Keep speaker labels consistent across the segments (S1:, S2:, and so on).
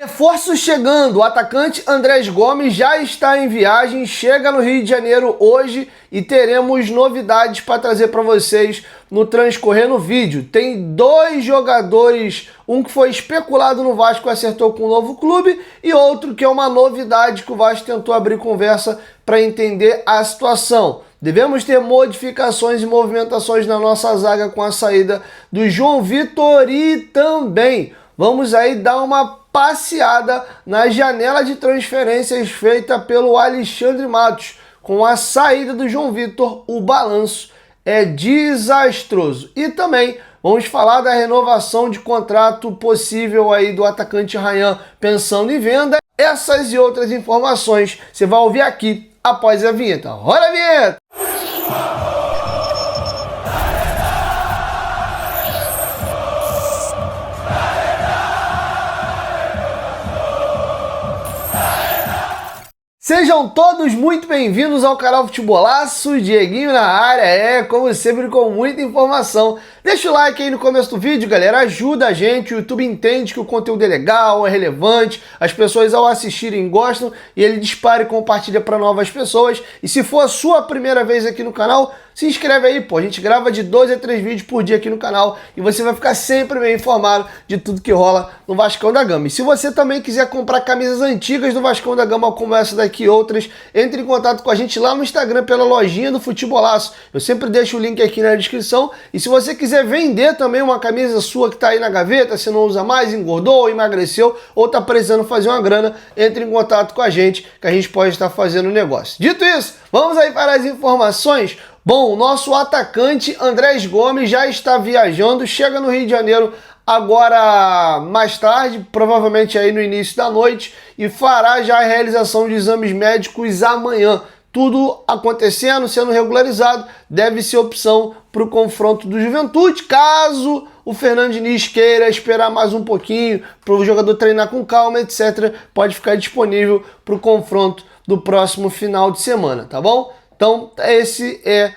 S1: Reforço chegando, o atacante Andrés Gomes já está em viagem, chega no Rio de Janeiro hoje e teremos novidades para trazer para vocês no transcorrer no vídeo. Tem dois jogadores, um que foi especulado no Vasco e acertou com um novo clube e outro que é uma novidade que o Vasco tentou abrir conversa para entender a situação. Devemos ter modificações e movimentações na nossa zaga com a saída do João Vitor e também vamos aí dar uma passeada na janela de transferências feita pelo Alexandre Matos. Com a saída do João Vitor, o balanço é desastroso. E também vamos falar da renovação de contrato possível aí do atacante Ryan pensando em venda. Essas e outras informações você vai ouvir aqui após a vinheta. Roda a vinheta! Sejam todos muito bem-vindos ao canal Futebolaço, Dieguinho na área, como sempre com muita informação. Deixa o like aí no começo do vídeo, galera, ajuda a gente, o YouTube entende que o conteúdo é legal, é relevante, as pessoas ao assistirem gostam e ele dispara e compartilha para novas pessoas. E se for a sua primeira vez aqui no canal, se inscreve aí, pô, a gente grava de 2 a 3 vídeos por dia aqui no canal e você vai ficar sempre bem informado de tudo que rola no Vascão da Gama. E se você também quiser comprar camisas antigas do Vascão da Gama, como essa daqui e outras, entre em contato com a gente lá no Instagram pela lojinha do Futebolaço. Eu sempre deixo o link aqui na descrição. E se você quiser vender também uma camisa sua que tá aí na gaveta, você não usa mais, engordou, emagreceu ou tá precisando fazer uma grana, entre em contato com a gente que a gente pode estar fazendo o negócio. Dito isso, vamos aí para as informações. Bom, o nosso atacante Andrés Gomes já está viajando, chega no Rio de Janeiro agora mais tarde, provavelmente aí no início da noite, e fará já a realização de exames médicos amanhã. Tudo acontecendo, sendo regularizado, deve ser opção para o confronto do Juventude, caso o Fernando Diniz queira esperar mais um pouquinho, para o jogador treinar com calma, etc., pode ficar disponível para o confronto do próximo final de semana, tá bom? Então, esse é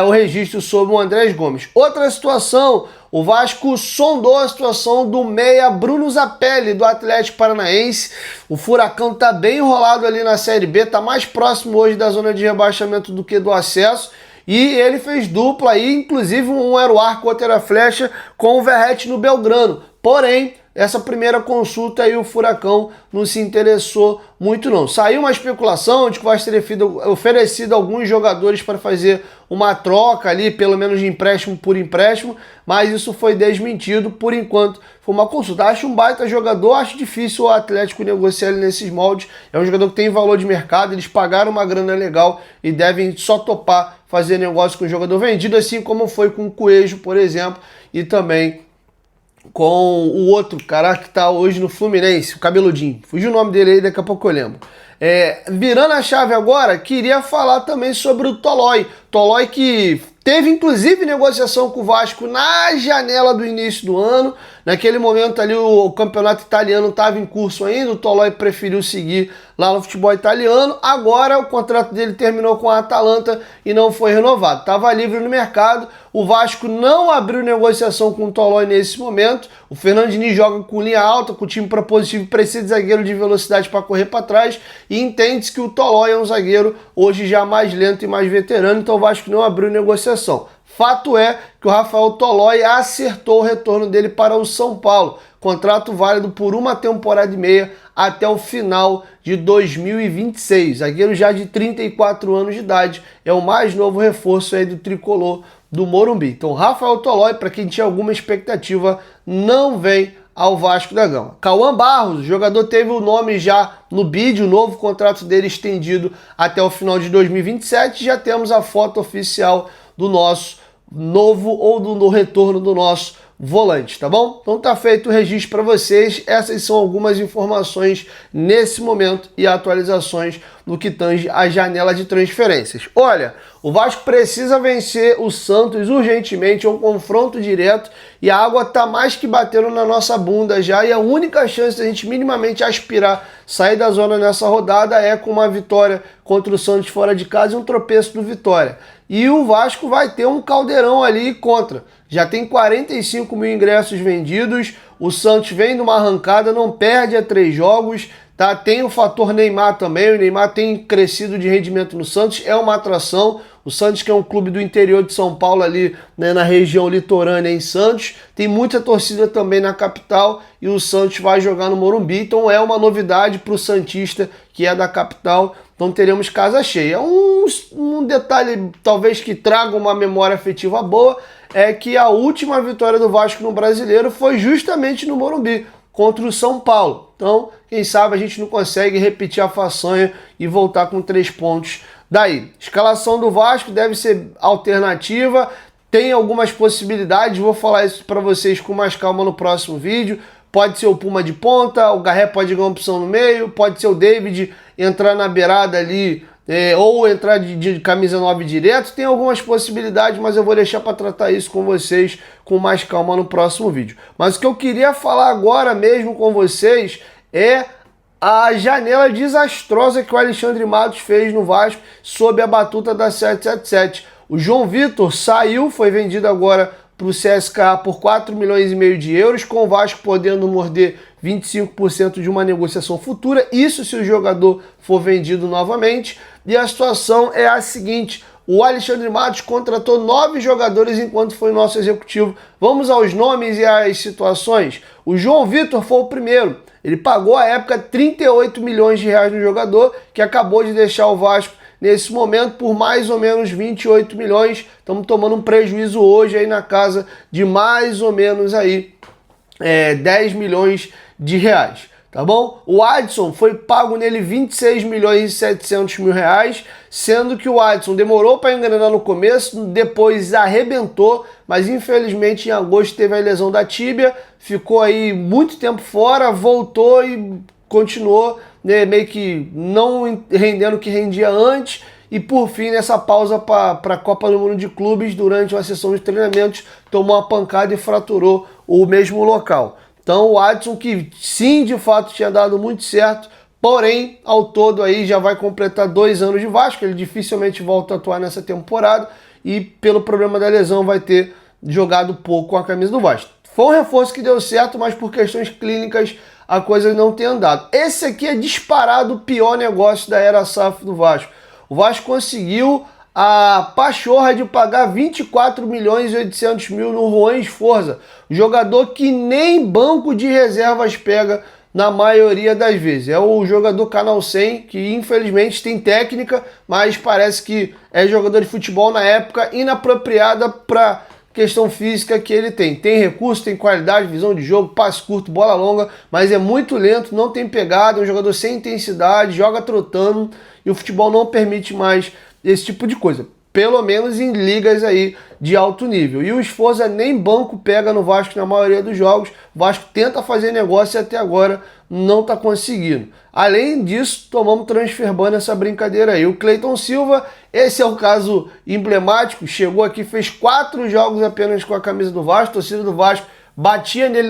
S1: o registro sobre o Andrés Gomes. Outra situação, o Vasco sondou a situação do meia Bruno Zapelli, do Atlético Paranaense. O Furacão está bem enrolado ali na Série B, está mais próximo hoje da zona de rebaixamento do que do acesso. E ele fez dupla aí, inclusive um era o arco, outro era a flecha, com o Verratti no Belgrano. Porém, essa primeira consulta aí o Furacão não se interessou muito não. Saiu uma especulação de que vai ter oferecido alguns jogadores para fazer uma troca ali, pelo menos de empréstimo por empréstimo, mas isso foi desmentido. Por enquanto foi uma consulta. Acho um baita jogador, acho difícil o Atlético negociar ele nesses moldes. É um jogador que tem valor de mercado, eles pagaram uma grana legal e devem só topar fazer negócio com o jogador vendido, assim como foi com o Coelho, por exemplo, e também com o outro cara que tá hoje no Fluminense, o cabeludinho. Fugiu o nome dele aí, daqui a pouco eu lembro. Virando a chave agora, queria falar também sobre o Tolói. Tolói que teve inclusive negociação com o Vasco na janela do início do ano. Naquele momento ali o campeonato italiano estava em curso ainda, o Tolói preferiu seguir lá no futebol italiano. Agora o contrato dele terminou com a Atalanta e não foi renovado. Estava livre no mercado, o Vasco não abriu negociação com o Tolói nesse momento. O Fernando Diniz joga com linha alta, com o time propositivo, precisa de zagueiro de velocidade para correr para trás e entende-se que o Tolói é um zagueiro hoje já mais lento e mais veterano, então o Vasco não abriu negociação. Fato é que o Rafael Tolói acertou o retorno dele para o São Paulo. Contrato válido por uma temporada e meia até o final de 2026. Zagueiro já de 34 anos de idade. É o mais novo reforço aí do tricolor do Morumbi. Então, Rafael Tolói, para quem tinha alguma expectativa, não vem ao Vasco da Gama. Cauã Barros, o jogador teve o nome já no bid, o novo contrato dele estendido até o final de 2027. Já temos a foto oficial do nosso novo ou do retorno do nosso volante, tá bom? Então tá feito o registro para vocês. Essas são algumas informações nesse momento e atualizações no que tange a janela de transferências. Olha, o Vasco precisa vencer o Santos urgentemente, é um confronto direto e a água tá mais que batendo na nossa bunda já, e a única chance da gente minimamente aspirar sair da zona nessa rodada é com uma vitória contra o Santos fora de casa e um tropeço do Vitória. E o Vasco vai ter um caldeirão ali contra. Já tem 45 mil ingressos vendidos, O Santos vem numa arrancada, não perde a 3 jogos, tá? Tem o fator Neymar também, o Neymar tem crescido de rendimento no Santos, é uma atração. O Santos, que é um clube do interior de São Paulo ali, né, na região litorânea em Santos, tem muita torcida também na capital e o Santos vai jogar no Morumbi, então é uma novidade para o santista que é da capital, então teremos casa cheia. Um detalhe talvez que traga uma memória afetiva boa é que a última vitória do Vasco no Brasileiro foi justamente no Morumbi, contra o São Paulo. Então, quem sabe a gente não consegue repetir a façanha e voltar com 3 pontos daí. Escalação do Vasco deve ser alternativa, tem algumas possibilidades, vou falar isso para vocês com mais calma no próximo vídeo. Pode ser o Puma de ponta, o Garré pode ganhar uma opção no meio, pode ser o David entrar na beirada ali, ou entrar de camisa 9 direto. Tem algumas possibilidades, mas eu vou deixar para tratar isso com vocês com mais calma no próximo vídeo. Mas o que eu queria falar agora mesmo com vocês é a janela desastrosa que o Alexandre Matos fez no Vasco sob a batuta da 777. O João Vitor saiu, foi vendido agora para o CSKA por 4,5 milhões de euros, com o Vasco podendo morder 25% de uma negociação futura, isso se o jogador for vendido novamente. E a situação é a seguinte: o Alexandre Matos contratou 9 jogadores enquanto foi nosso executivo. Vamos aos nomes e às situações. O João Vitor foi o primeiro. Ele pagou à época 38 milhões de reais no jogador, que acabou de deixar o Vasco nesse momento por mais ou menos 28 milhões. Estamos tomando um prejuízo hoje aí na casa de mais ou menos aí 10 milhões de reais. Tá bom? O Adson foi pago nele 26 milhões e 700 mil reais, sendo que o Adson demorou para engrenar no começo, depois arrebentou, mas infelizmente em agosto teve a lesão da tíbia, ficou aí muito tempo fora, voltou e continuou, né, meio que não rendendo o que rendia antes, e por fim, nessa pausa para a Copa do Mundo de Clubes, durante uma sessão de treinamentos, tomou uma pancada e fraturou o mesmo local. Então o Adson, que sim, de fato tinha dado muito certo, porém, ao todo aí já vai completar 2 anos de Vasco, ele dificilmente volta a atuar nessa temporada e pelo problema da lesão vai ter jogado pouco com a camisa do Vasco. Foi um reforço que deu certo, mas por questões clínicas a coisa não tem andado. Esse aqui é disparado o pior negócio da era SAF do Vasco. O Vasco conseguiu a pachorra de pagar 24 milhões e 800 mil no Juan Esforza, jogador que nem banco de reservas pega na maioria das vezes. É o jogador Canal 100, que infelizmente tem técnica, mas parece que é jogador de futebol na época inapropriada para questão física que ele tem. Tem recurso, tem qualidade, visão de jogo, passe curto, bola longa, mas é muito lento, não tem pegada, é um jogador sem intensidade, joga trotando e o futebol não permite mais esse tipo de coisa, pelo menos em ligas aí de alto nível. E o Esforza nem banco pega no Vasco na maioria dos jogos. O Vasco tenta fazer negócio e até agora não está conseguindo. Além disso, tomamos transfer ban nessa brincadeira aí. O Cleiton Silva, esse é o caso emblemático, chegou aqui, fez 4 jogos apenas com a camisa do Vasco, a torcida do Vasco batia nele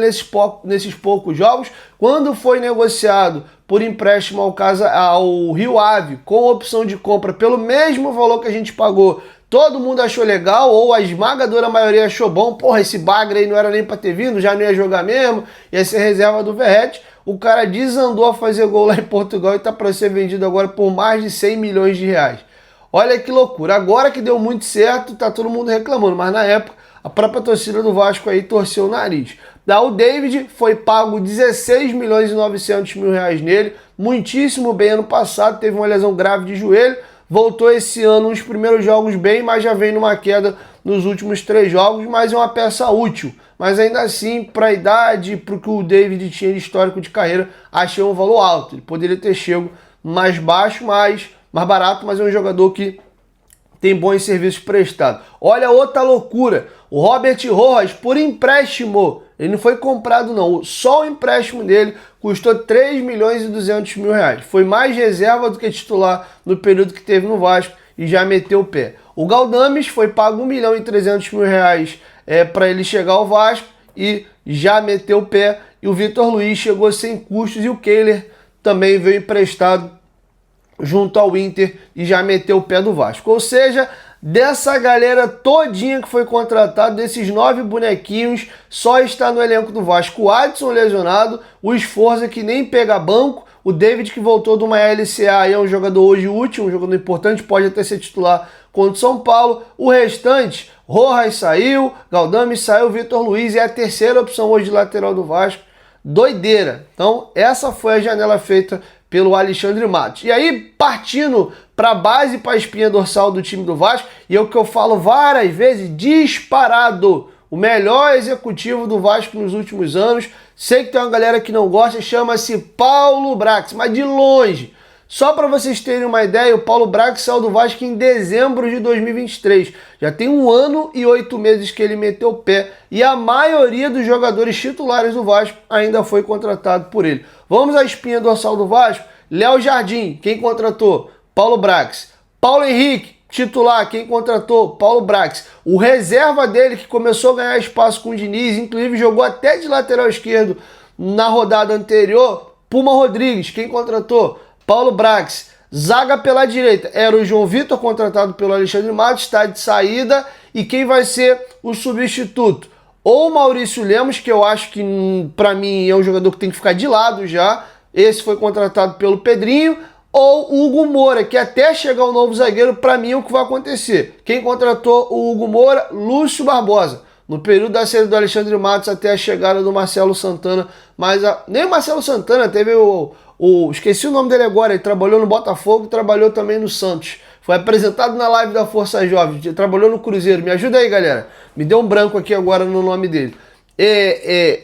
S1: nesses poucos jogos. Quando foi negociado por empréstimo ao Rio Ave, com opção de compra pelo mesmo valor que a gente pagou, todo mundo achou legal, ou a esmagadora maioria achou bom. Porra, esse bagre aí não era nem para ter vindo, já não ia jogar mesmo, ia ser reserva do Verratti. O cara desandou a fazer gol lá em Portugal e tá para ser vendido agora por mais de 100 milhões de reais. Olha que loucura. Agora que deu muito certo, tá todo mundo reclamando, mas na época a própria torcida do Vasco aí torceu o nariz. O David foi pago 16 milhões e 900 mil reais nele, muitíssimo bem ano passado, teve uma lesão grave de joelho, voltou esse ano nos primeiros jogos bem, mas já vem numa queda nos últimos 3 jogos, mas é uma peça útil. Mas ainda assim, para a idade, para o que o David tinha de histórico de carreira, achei um valor alto. Ele poderia ter chego mais baixo, mais barato, mas é um jogador que tem bons serviços prestados. Olha outra loucura, o Robert Rojas, por empréstimo, ele não foi comprado não, só o empréstimo dele custou 3 milhões e 200 mil reais. Foi mais reserva do que titular no período que teve no Vasco e já meteu o pé. O Galdames foi pago 1 milhão e 300 mil reais para ele chegar ao Vasco e já meteu o pé. E o Vitor Luiz chegou sem custos e o Kehler também veio emprestado junto ao Inter e já meteu o pé do Vasco. Ou seja, Dessa galera todinha que foi contratada, desses 9 bonequinhos, só está no elenco do Vasco o Adson lesionado, o Sforza que nem pega banco, o David que voltou de uma LCA e é um jogador hoje útil, um jogador importante, pode até ser titular contra o São Paulo. O restante, Rojas saiu, Galdame saiu, Vitor Luiz é a terceira opção hoje de lateral do Vasco. Doideira. Então essa foi a janela feita pelo Alexandre Matos. E aí, partindo para a base, para a espinha dorsal do time do Vasco, e é o que eu falo várias vezes, disparado, o melhor executivo do Vasco nos últimos anos. Sei que tem uma galera que não gosta, chama-se Paulo Brax, mas de longe. Só para vocês terem uma ideia, o Paulo Brax saiu do Vasco em dezembro de 2023. Já tem 1 ano e 8 meses que ele meteu o pé e a maioria dos jogadores titulares do Vasco ainda foi contratado por ele. Vamos à espinha dorsal do Vasco. Léo Jardim, quem contratou? Paulo Brax. Paulo Henrique, titular, quem contratou? Paulo Brax. O reserva dele, que começou a ganhar espaço com o Diniz, inclusive jogou até de lateral esquerdo na rodada anterior, Puma Rodrigues, quem contratou? Paulo Brax. Zaga pela direita, era o João Vitor, contratado pelo Alexandre Matos, está de saída. E quem vai ser o substituto? Ou Maurício Lemos, que eu acho que para mim é um jogador que tem que ficar de lado já. Esse foi contratado pelo Pedrinho. Ou o Hugo Moura, que até chegar o novo zagueiro, para mim é o que vai acontecer. Quem contratou o Hugo Moura? Lúcio Barbosa. No período da saída do Alexandre Matos até a chegada do Marcelo Santana. Mas nem o Marcelo Santana, teve esqueci o nome dele agora, ele trabalhou no Botafogo, trabalhou também no Santos. Foi apresentado na live da Força Jovem, trabalhou no Cruzeiro. Me ajuda aí, galera. Me deu um branco aqui agora no nome dele.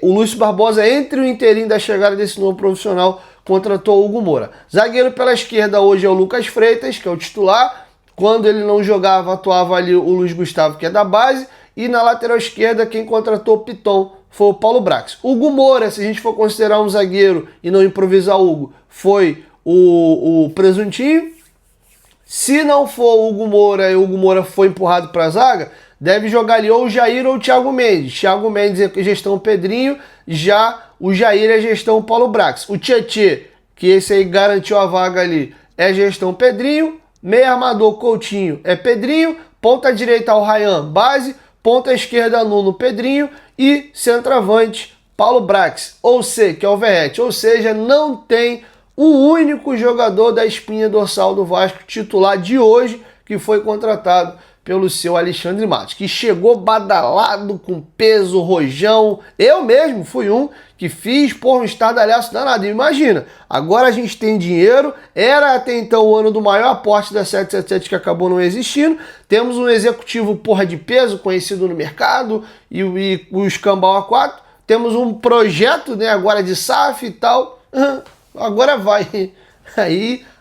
S1: O Lúcio Barbosa, entre o inteirinho da chegada desse novo profissional, contratou o Hugo Moura. Zagueiro pela esquerda hoje é o Lucas Freitas, que é o titular. Quando ele não jogava, atuava ali o Luiz Gustavo, que é da base. E na lateral esquerda, quem contratou o Piton foi o Paulo Brax. Hugo Moura, se a gente for considerar um zagueiro e não improvisar o Hugo, foi o Presuntinho. Se não for o Hugo Moura e o Hugo Moura foi empurrado para a zaga, deve jogar ali ou o Jair ou o Thiago Mendes. Thiago Mendes é gestão Pedrinho, já o Jair é gestão Paulo Brax. O Tietê, que esse aí garantiu a vaga ali, é gestão Pedrinho. Meio armador Coutinho é Pedrinho. Ponta direita o Ryan, base. Ponta esquerda Nuno, Pedrinho. E centroavante Paulo Brax, ou seja, que é o Verrete. Ou seja, não tem um único jogador da espinha dorsal do Vasco titular de hoje que foi contratado pelo seu Alexandre Matos, que chegou badalado, com peso, rojão. Eu mesmo fui um que fiz um estardalhaço danado. Imagina, agora a gente tem dinheiro, era até então o ano do maior aporte da 777 que acabou não existindo, temos um executivo de peso, conhecido no mercado, e o Escambau A4, temos um projeto, né, agora de SAF e tal, agora vai,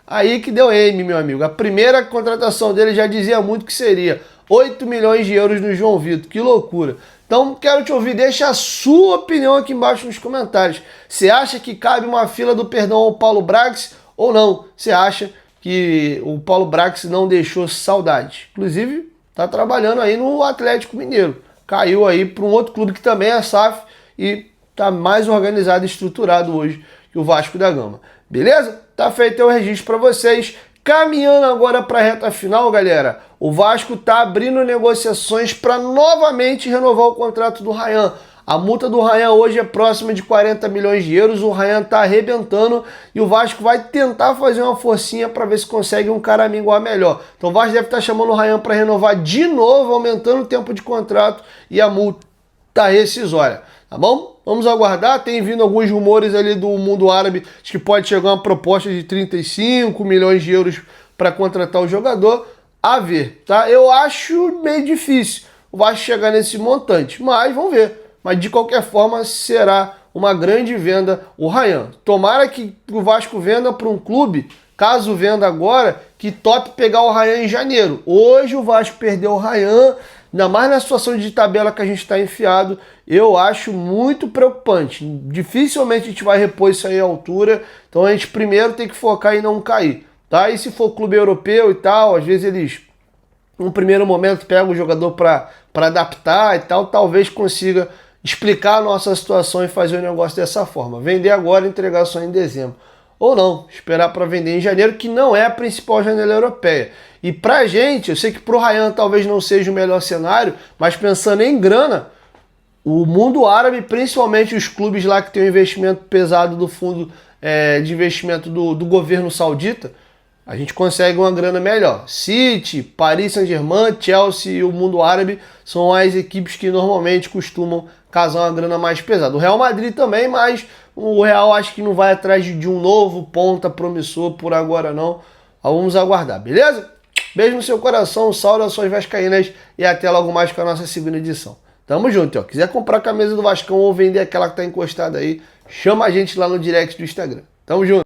S1: aí que deu M, meu amigo. A primeira contratação dele já dizia muito que seria 8 milhões de euros no João Vitor. Que loucura. Então, quero te ouvir. Deixa a sua opinião aqui embaixo nos comentários. Você acha que cabe uma fila do perdão ao Paulo Brax ou não? Você acha que o Paulo Brax não deixou saudade? Inclusive, tá trabalhando aí no Atlético Mineiro. Caiu aí para um outro clube que também é SAF e tá mais organizado e estruturado hoje que o Vasco da Gama. Beleza? Tá feito o registro para vocês. Caminhando agora para a reta final, galera. O Vasco tá abrindo negociações para novamente renovar o contrato do Ryan. A multa do Ryan hoje é próxima de 40 milhões de euros. O Ryan tá arrebentando e o Vasco vai tentar fazer uma forcinha para ver se consegue um caraminguá melhor. Então o Vasco deve estar chamando o Ryan para renovar de novo, aumentando o tempo de contrato e a multa rescisória. Tá bom? Vamos aguardar. Tem vindo alguns rumores ali do mundo árabe de que pode chegar uma proposta de 35 milhões de euros para contratar o jogador. A ver, tá? Eu acho meio difícil o Vasco chegar nesse montante, mas vamos ver. Mas de qualquer forma será uma grande venda o Ryan. Tomara que o Vasco venda para um clube, caso venda agora, que tope pegar o Ryan em janeiro. Hoje o Vasco perdeu o Ryan, ainda mais na situação de tabela que a gente está enfiado, eu acho muito preocupante. Dificilmente a gente vai repor isso aí à altura, então a gente primeiro tem que focar em não cair. Tá? E se for clube europeu e tal, às vezes eles, num primeiro momento, pegam o jogador para adaptar e tal, talvez consiga explicar a nossa situação e fazer o negócio dessa forma. Vender agora e entregar só em dezembro. ou não, esperar para vender em janeiro, que não é a principal janela europeia. E pra gente, eu sei que pro Ryan talvez não seja o melhor cenário, mas pensando em grana, o mundo árabe, principalmente os clubes lá que tem um investimento pesado do fundo de investimento do governo saudita, a gente consegue uma grana melhor. City, Paris Saint-Germain, Chelsea e o mundo árabe são as equipes que normalmente costumam casar uma grana mais pesada. O Real Madrid também, mas o Real acho que não vai atrás de um novo ponta promissor por agora não. Vamos aguardar, beleza? Beijo no seu coração, saudações vascaínas e até logo mais com a nossa segunda edição. Tamo junto, ó. Quiser comprar a camisa do Vascão ou vender aquela que tá encostada aí, chama a gente lá no direct do Instagram. Tamo junto.